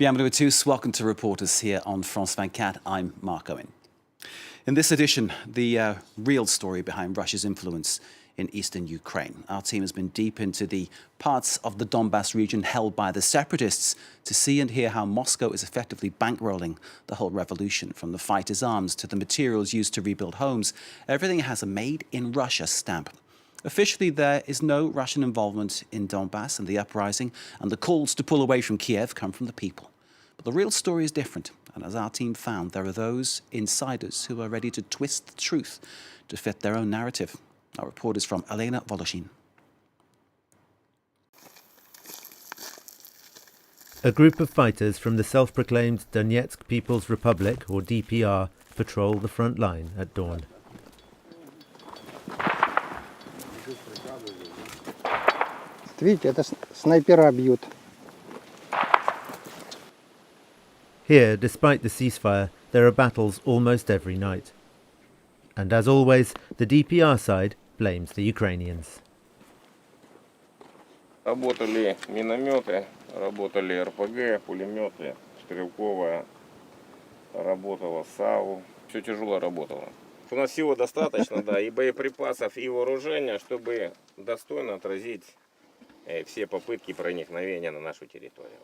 Bienvenue à tous. Welcome to Reporters here on France 24. I'm Mark Owen. In this edition, the real story behind Russia's influence in eastern Ukraine. Our team has been deep into the parts of the Donbass region held by the separatists to see and hear how Moscow is effectively bankrolling the whole revolution, from the fighters' arms to the materials used to rebuild homes. Everything has a Made in Russia stamp. Officially, there is no Russian involvement in Donbass and the uprising, and the calls to pull away from Kiev come from the people. But the real story is different, and as our team found, there are those insiders who are ready to twist the truth to fit their own narrative. Our report is from Elena Voloshin. A group of fighters from the self-proclaimed Donetsk People's Republic, or DPR, patrol the front line at dawn. Видите, это снайпера бьют. Here, despite the ceasefire, there are battles almost every night. And as always, the DPR side blames the Ukrainians. Работали минометы, работали РПГ, пулеметы, стрелковая, работала САУ. Все тяжело работало. У нас всего достаточно, да, и боеприпасов, и вооружения, чтобы достойно отразить все попытки проникновения на нашу территорию.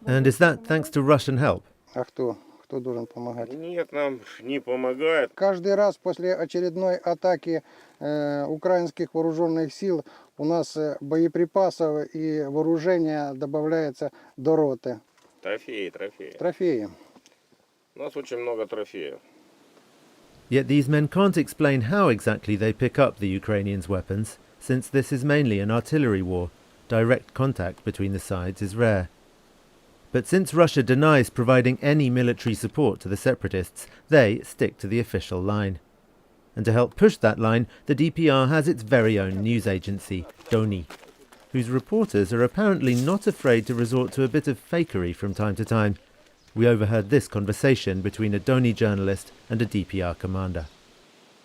And is that thanks to Russian help? А кто должен помогать? Нет, нам не помогает. Каждый раз после очередной атаки украинских вооруженных сил у нас боеприпасов и вооружения добавляется до роты. Трофеи. У нас очень много трофеев. Yet these men can't explain how exactly they pick up the Ukrainians' weapons, since this is mainly an artillery war. Direct contact between the sides is rare. But since Russia denies providing any military support to the separatists, they stick to the official line. And to help push that line, the DPR has its very own news agency, Doni, whose reporters are apparently not afraid to resort to a bit of fakery from time to time. We overheard this conversation between a Doni journalist and a DPR commander.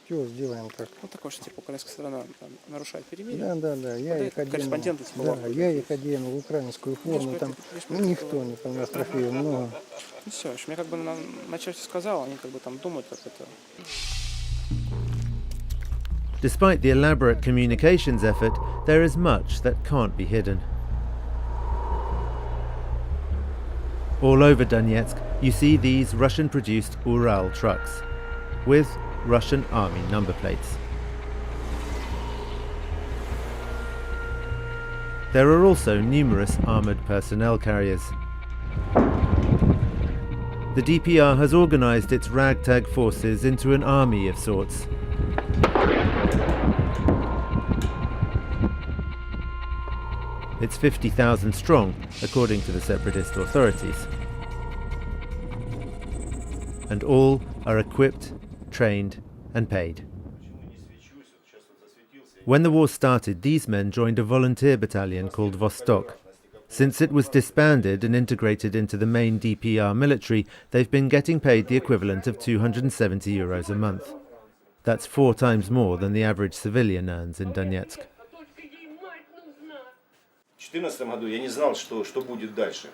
Чего сделаем так? Ну, такое, что типа украинская сторона нарушает перемирие. Да, я их одену в украинскую форму, там никто не понес, трофеев много. Ну все, мне как бы начальство сказал, они как бы там думают, как это. Despite the elaborate communications effort, there is much that can't be hidden. All over Donetsk, you see these Russian-produced Ural trucks with Russian army number plates. There are also numerous armoured personnel carriers. The DPR has organised its ragtag forces into an army of sorts. It's 50,000 strong, according to the separatist authorities. And all are equipped, trained and paid. When the war started, these men joined a volunteer battalion called Vostok. Since it was disbanded and integrated into the main DPR military, they've been getting paid the equivalent of €270 a month. That's 4 times more than the average civilian earns in Donetsk. В 2014 году я не знал, что будет дальше.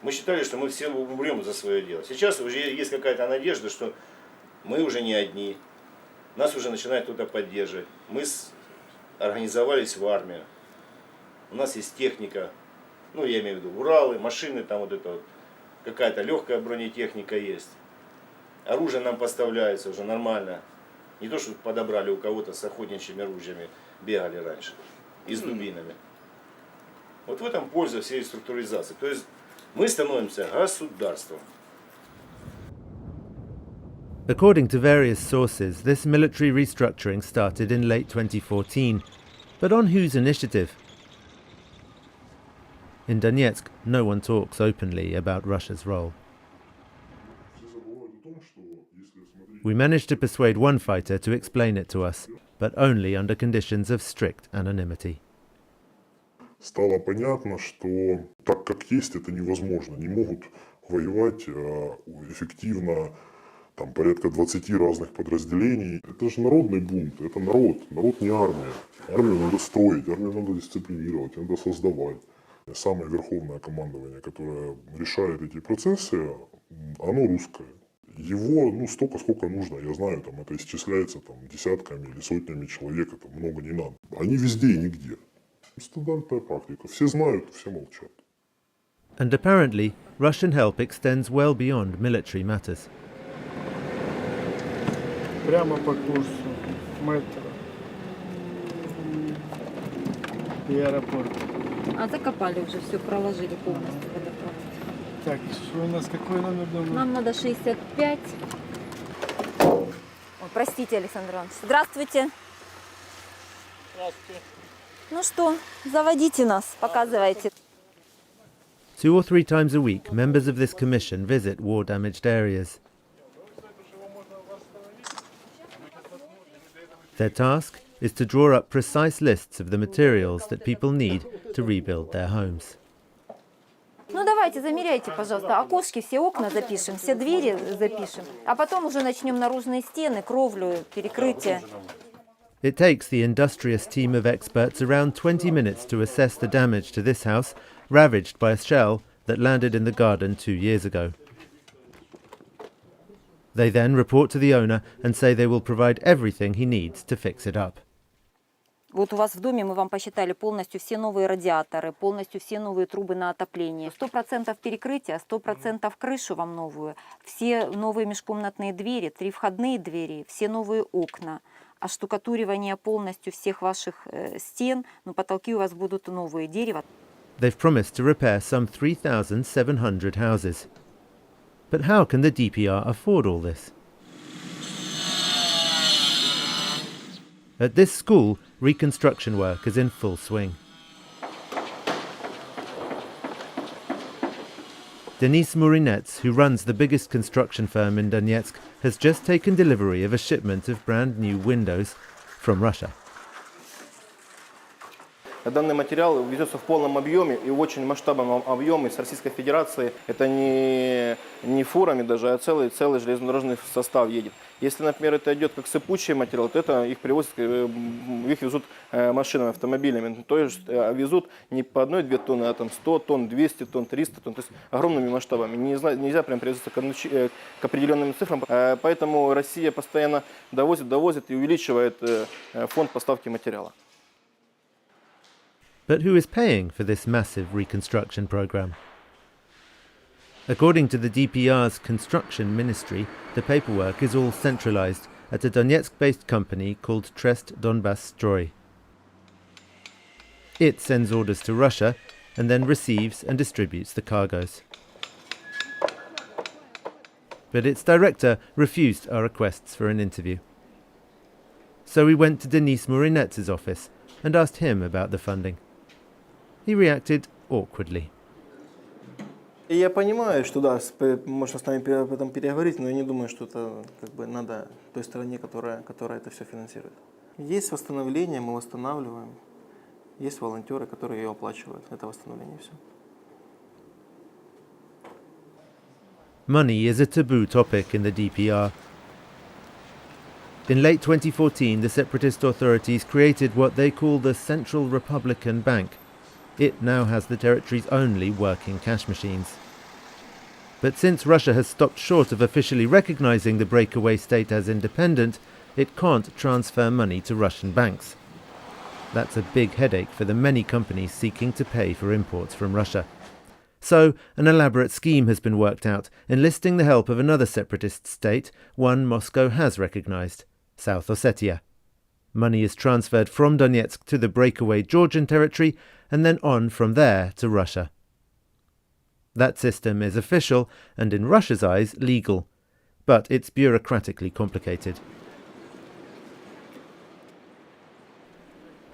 Мы считали, что мы все умрем за свое дело. Сейчас уже есть какая-то надежда, что мы уже не одни. Нас уже начинает кто-то поддерживать. Мы организовались в армию. У нас есть техника. Ну, я имею в виду Уралы, машины, там вот это вот. Какая-то легкая бронетехника есть. Оружие нам поставляется уже нормально. Не то, что подобрали у кого-то с охотничьими ружьями, бегали раньше. И с дубинами. Вот в этом польза всей структуризации. То есть мы становимся государством. According to various sources, this military restructuring started in late 2014. But on whose initiative? In Donetsk, no one talks openly about Russia's role. We managed to persuade one fighter to explain it to us, but only under conditions of strict anonymity. Стало понятно, что так как есть, это невозможно. Не могут воевать эффективно там порядка 20 разных подразделений. Это же народный бунт, это народ не армия. Армию надо строить, армию надо дисциплинировать, надо создавать. Самое верховное командование, которое решает эти процессы, оно русское. Его столько, сколько нужно. Я знаю, там это исчисляется десятками или сотнями человек, это много не надо. Они везде и нигде. Стандартная практика. Все знают, все молчат. And apparently, Russian help extends well beyond military matters. Прямо по курсу метро и аэропорт. А закопали уже, все проложили полностью водопровод. Так, что у нас, какой номер дома? Нам надо 65. Ой, простите, Александр Иванович. Здравствуйте. Здравствуйте. Ну что, заводите нас, показывайте. 2 or 3 times a week, members of this commission visit war-damaged areas. Their task is to draw up precise lists of the materials that people need to rebuild their homes. Ну давайте, замеряйте, пожалуйста, окошки, все окна запишем, все двери запишем, а потом уже начнем наружные стены, кровлю, перекрытие. It takes the industrious team of experts around 20 minutes to assess the damage to this house, ravaged by a shell that landed in the garden 2 years ago. They then report to the owner and say they will provide everything he needs to fix it up. Вот у вас в доме мы вам посчитали полностью все новые радиаторы, полностью все новые трубы на отопление. 100% перекрытия, 100% крышу вам новую, все новые межкомнатные двери, 3 входные двери, все новые окна. Оштукатуривание полностью всех ваших стен, но потолки у вас будут новые, дерево. They've promised to repair some 3,700 houses. But how can the DPR afford all this? At this school, reconstruction work is in full swing. Denis Murinets, who runs the biggest construction firm in Donetsk, has just taken delivery of a shipment of brand new windows from Russia. Данный материал везется в полном объеме и в очень масштабном объеме с Российской Федерации. Это не фурами даже, а целый железнодорожный состав едет. Если, например, это идет как сыпучий материал, то это их привозят, их везут машинами, автомобилями. То есть везут не по 1-2 тонны, а 100 тонн, 200 тонн, 300 тонн, то есть огромными масштабами. Нельзя прям привязаться к определенным цифрам. Поэтому Россия постоянно довозит и увеличивает фонд поставки материала. But who is paying for this massive reconstruction program? According to the DPR's construction ministry, the paperwork is all centralized at a Donetsk-based company called Trest Donbass Stroy. It sends orders to Russia and then receives and distributes the cargoes. But its director refused our requests for an interview. So we went to Denis Murinets' office and asked him about the funding. He reacted awkwardly. Я понимаю, что да, можно с нами об этом переговорить, но я не думаю, что это надо той стороне, которая это все финансирует. Есть восстановление, мы восстанавливаем. Есть волонтеры, которые ее оплачивают. Это восстановление все. Money is a taboo topic in the DPR. In late 2014, the separatist authorities created what they call the Central Republican Bank. It now has the territory's only working cash machines. But since Russia has stopped short of officially recognizing the breakaway state as independent, it can't transfer money to Russian banks. That's a big headache for the many companies seeking to pay for imports from Russia. So, an elaborate scheme has been worked out, enlisting the help of another separatist state, one Moscow has recognized, South Ossetia. Money is transferred from Donetsk to the breakaway Georgian territory and then on from there to Russia. That system is official and in Russia's eyes legal, but it's bureaucratically complicated.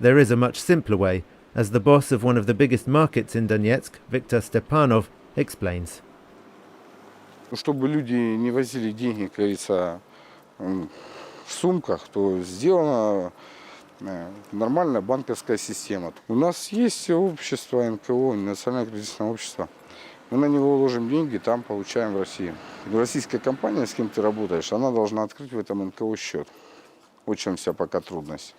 There is a much simpler way, as the boss of one of the biggest markets in Donetsk, Viktor Stepanov, explains. Чтобы люди не возили деньги, как говорится, в сумках, то сделана нормальная банковская система. У нас есть общество НКО, Национальное кредитное общество. Мы на него вложим деньги, там получаем в России. Российская компания, с кем ты работаешь, она должна открыть в этом НКО счет. Вот в чем вся пока трудность.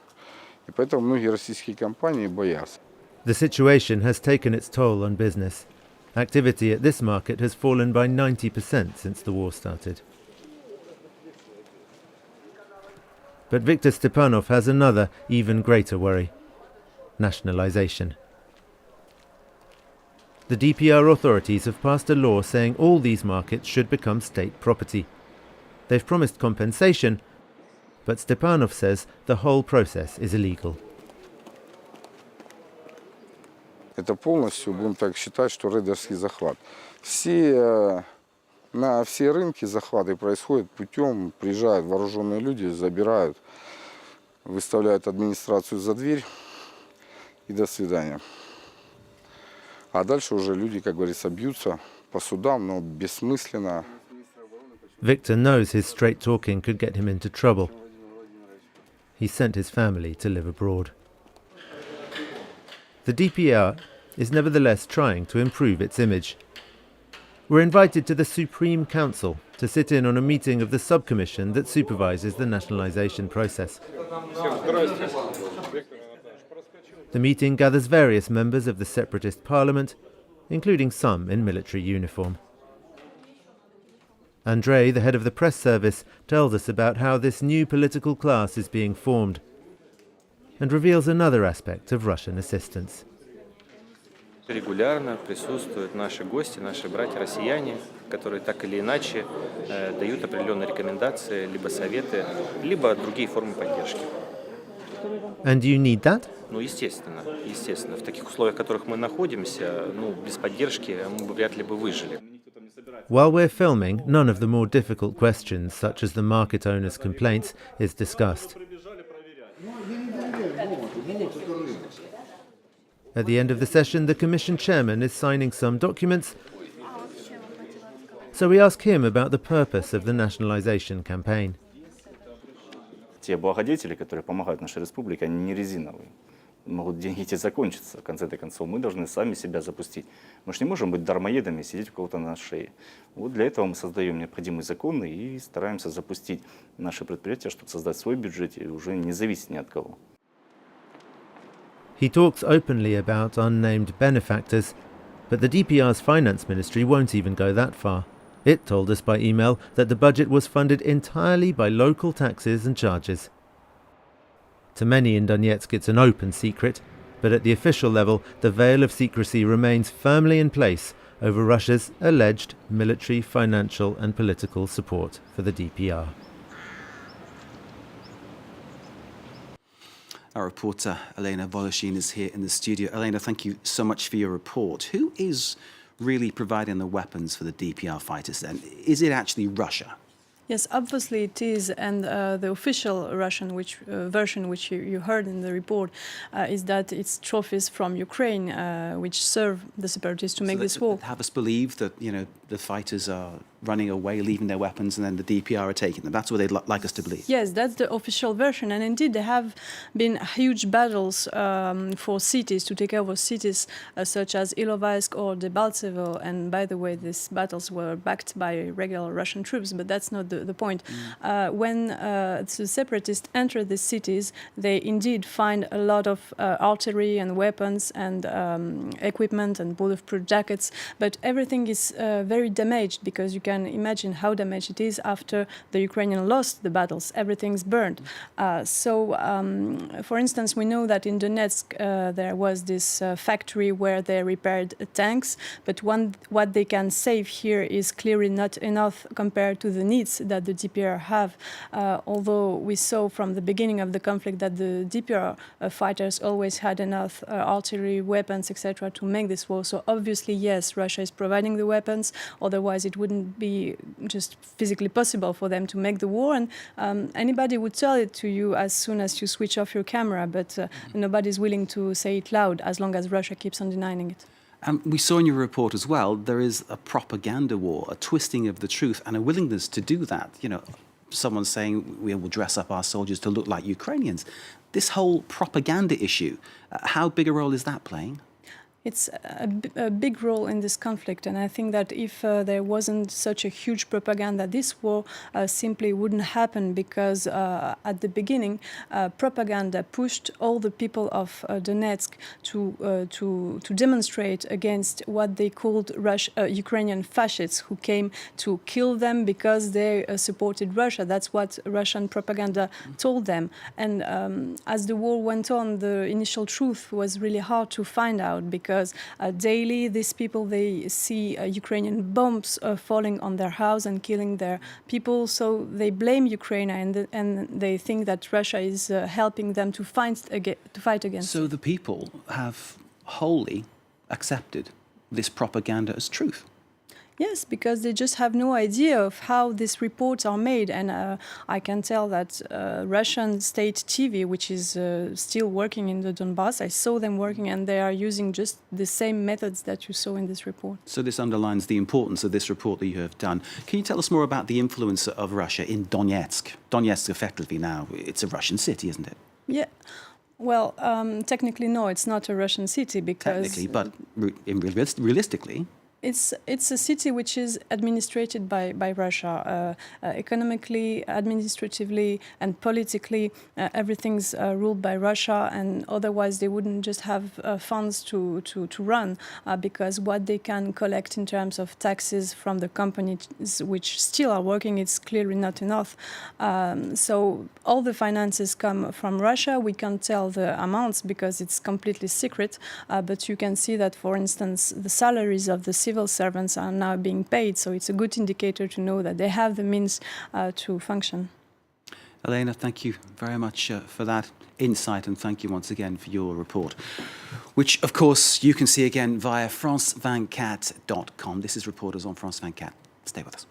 И поэтому многие российские компании боятся. The situation has taken its toll on business. Activity at this market has fallen by 90% since the war started. But Viktor Stepanov has another, even greater worry: nationalization. The DPR authorities have passed a law saying all these markets should become state property. They've promised compensation, but Stepanov says the whole process is illegal. Это полностью, будем так считать, что рейдерский захват. На все рынки захваты происходят путем, приезжают вооруженные люди, забирают, выставляют администрацию за дверь и до свидания. А дальше уже люди, как говорится, бьются по судам, но бессмысленно. Viktor knows his straight talking could get him into trouble. He sent his family to live abroad. The DPR is nevertheless trying to improve its image. We're invited to the Supreme Council to sit in on a meeting of the subcommission that supervises the nationalization process. The meeting gathers various members of the separatist parliament, including some in military uniform. Andrei, the head of the press service, tells us about how this new political class is being formed and reveals another aspect of Russian assistance. Регулярно присутствуют наши гости, наши братья-россияне, которые так или иначе дают определенные рекомендации, либо советы, либо другие формы поддержки. And do you need that? Ну, естественно. В таких условиях, в которых мы находимся, без поддержки мы бы вряд ли бы выжили. While we're filming, none of the more difficult questions, such as the market owner's complaints, is discussed. At the end of the session, the Commission chairman is signing some documents, so we ask him about the purpose of the nationalization campaign. Те благодетели, которые помогают нашей республике, они не резиновые. Могут деньги эти закончиться. В конце концов, мы должны сами себя запустить. Мы же не можем быть дармоедами и сидеть у кого-то на шее. Вот для этого мы создаем необходимые законы и стараемся запустить наши предприятия, чтобы создать свой бюджет и уже не зависеть ни от кого. He talks openly about unnamed benefactors, but the DPR's finance ministry won't even go that far. It told us by email that the budget was funded entirely by local taxes and charges. To many in Donetsk it's an open secret, but at the official level the veil of secrecy remains firmly in place over Russia's alleged military, financial and political support for the DPR. Our reporter Elena Voloshin is here in the studio. Elena, thank you so much for your report. Who is really providing the weapons for the DPR fighters then? Is it actually Russia? Yes, obviously it is, and the official Russian version which you heard in the report is that it's trophies from Ukraine which serve the separatists to make this war. Have us believe that the fighters are running away, leaving their weapons, and then the DPR are taking them. That's what they'd like us to believe. Yes, that's the official version, and indeed there have been huge battles for cities, to take over cities such as Ilovaisk or Debaltsevo, and by the way, these battles were backed by regular Russian troops, but that's not the point. When the separatists enter these cities, they indeed find a lot of artillery and weapons and equipment and bulletproof jackets, but everything is very damaged, because you can imagine how damaged it is after the Ukrainians lost the battles. Everything's burned. For instance, we know that in Donetsk there was this factory where they repaired tanks, but what they can save here is clearly not enough compared to the needs that the DPR have. Although we saw from the beginning of the conflict that the DPR fighters always had enough artillery, weapons, etc. to make this war. So obviously, yes, Russia is providing the weapons. Otherwise, it wouldn't be just physically possible for them to make the war. And anybody would tell it to you as soon as you switch off your camera, but nobody's willing to say it loud as long as Russia keeps on denying it. We saw in your report as well, there is a propaganda war, a twisting of the truth, and a willingness to do that. Someone saying we will dress up our soldiers to look like Ukrainians. This whole propaganda issue, how big a role is that playing? it's a big role in this conflict. And I think that if there wasn't such a huge propaganda, this war simply wouldn't happen, because at the beginning, propaganda pushed all the people of Donetsk to demonstrate against what they called Ukrainian fascists, who came to kill them because they supported Russia. That's what Russian propaganda told them. And as the war went on, the initial truth was really hard to find out, because daily these people, they see Ukrainian bombs falling on their house and killing their people. So they blame Ukraine, and they think that Russia is helping them to fight against. So the people have wholly accepted this propaganda as truth. Yes, because they just have no idea of how these reports are made. And I can tell that Russian state TV, which is still working in the Donbass, I saw them working, and they are using just the same methods that you saw in this report. So this underlines the importance of this report that you have done. Can you tell us more about the influence of Russia in Donetsk? Donetsk, effectively now, it's a Russian city, isn't it? Yeah. Well, technically, no, it's not a Russian city, because... Technically, but realistically... It's a city which is administrated by Russia. Economically, administratively, and politically, everything's ruled by Russia, and otherwise they wouldn't just have funds to run, because what they can collect in terms of taxes from the companies which still are working, it's clearly not enough. So all the finances come from Russia. We can't tell the amounts because it's completely secret, but you can see that, for instance, the salaries of the civil servants are now being paid, so it's a good indicator to know that they have the means to function. Elena, thank you very much for that insight, and thank you once again for your report, which, of course, you can see again via france24.com. This is Reporters on France 24. Stay with us.